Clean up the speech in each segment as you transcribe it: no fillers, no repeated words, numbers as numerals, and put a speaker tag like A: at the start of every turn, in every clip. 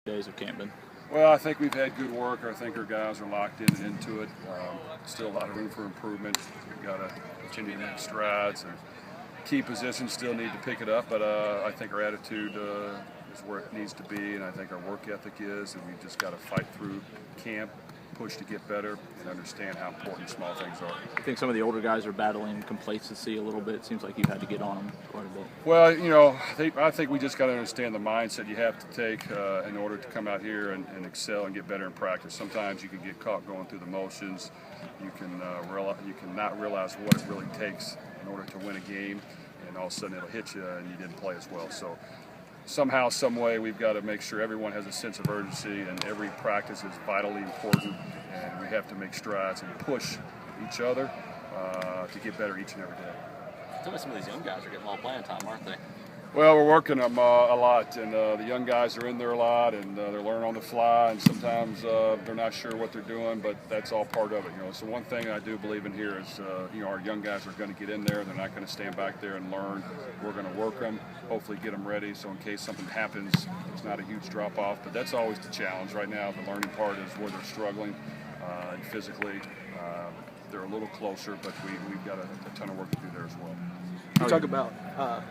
A: days of camp been?
B: Well, I think we've had good work. I think our guys are locked in and into it. Still a lot of room for improvement. We've got to continue to make strides, and key positions still need to pick it up. But I think our attitude is where it needs to be, and I think our work ethic is, and we've just got to fight through camp, push to get better, and understand how important small things are.
A: I think some of the older guys are battling complacency a little bit. It seems like you've had to get on them quite a bit.
B: Well, you know, I think we just got to understand the mindset you have to take in order to come out here and excel and get better in practice. Sometimes you can get caught going through the motions. You can not realize what it really takes in order to win a game, and all of a sudden it'll hit you and you didn't play as well. So somehow, some way, we've got to make sure everyone has a sense of urgency, and every practice is vitally important, and we have to make strides and push each other to get better each and every day.
C: Some of these young guys are getting a lot of playing time, aren't they?
B: Well, we're working them a lot, and the young guys are in there a lot, and they're learning on the fly, and sometimes they're not sure what they're doing, but that's all part of it. You know, so one thing I do believe in here is, you know, our young guys are going to get in there. They're not going to stand back there and learn. We're going to work them, hopefully get them ready, so in case something happens, it's not a huge drop-off. But that's always the challenge right now. The learning part is where they're struggling, and physically they're a little closer, but we've got a ton of work to do there as well.
D: You talk about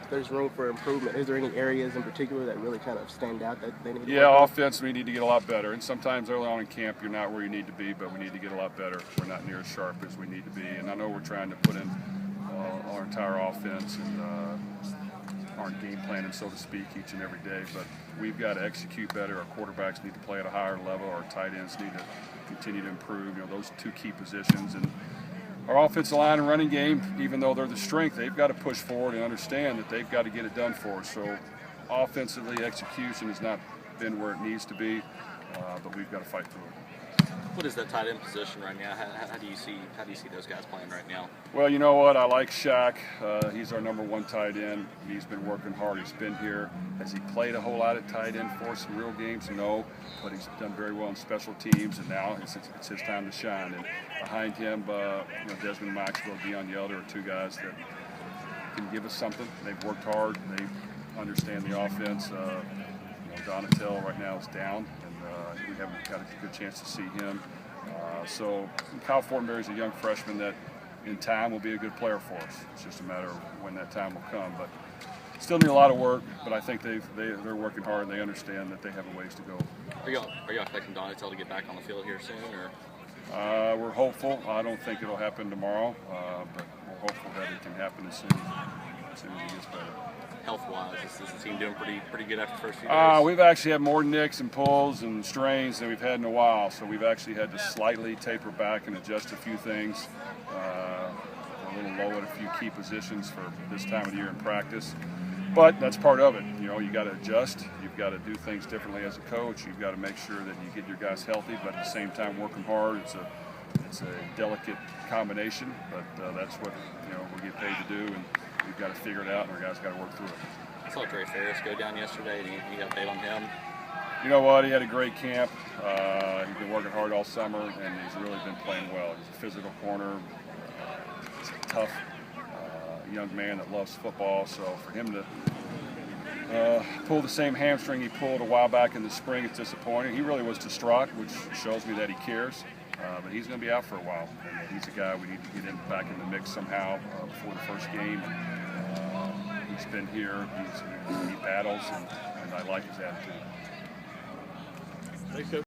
D: there's room for improvement. Is there any areas in particular that really kind of stand out that they need to work on?
B: Offense, we need to get a lot better. And sometimes early on in camp, you're not where you need to be, but we need to get a lot better. We're not near as sharp as we need to be. And I know we're trying to put in our entire offense and aren't game planning, so to speak, each and every day. But we've got to execute better. Our quarterbacks need to play at a higher level. Our tight ends need to continue to improve. You know, those two key positions. And our offensive line and running game, even though they're the strength, they've got to push forward and understand that they've got to get it done for us. So offensively, execution has not been where it needs to be, but we've got to fight through it.
C: What is that tight end position right now? How do you see those guys playing right now?
B: Well, you know what? I like Shaq. He's our #1 tight end. He's been working hard. He's been here. Has he played a whole lot at tight end for some real games? No, but he's done very well in special teams, and now it's his time to shine. And behind him, you know, Desmond Maxwell, Deion Yelder are two guys that can give us something. They've worked hard. They understand the offense. You know, Donatel right now is down, and we haven't got a good chance to see him. So Kyle Fortenberry is a young freshman that in time will be a good player for us. It's just a matter of when that time will come. But still need a lot of work, but I think they're working hard and they understand that they have a ways to go.
C: Are you expecting Donatel to get back on the field here soon? Or?
B: We're hopeful. I don't think it'll happen tomorrow, but we're hopeful that it can happen as soon as he gets better.
C: Health-wise, is the team doing pretty good after the first few days?
B: We've actually had more nicks and pulls and strains than we've had in a while, so we've actually had to slightly taper back and adjust a few things. A little low at a few key positions for this time of the year in practice, but that's part of it. You know, you got to adjust. You've got to do things differently as a coach. You've got to make sure that you get your guys healthy, but at the same time working hard. It's a delicate combination, but that's what we get paid to do, and we've got to figure it out, and our guys got to work through it.
C: I saw Dre Ferris go down yesterday. Any update on him?
B: You know what? He had a great camp. He's been working hard all summer, and he's really been playing well. He's a physical corner. He's a tough young man that loves football. So for him to pull the same hamstring he pulled a while back in the spring, it's disappointing. He really was distraught, which shows me that he cares. But he's going to be out for a while. And he's a guy we need to get back in the mix somehow before the first game. He's been here. He battles, and I like his attitude.
A: Thanks, Coach.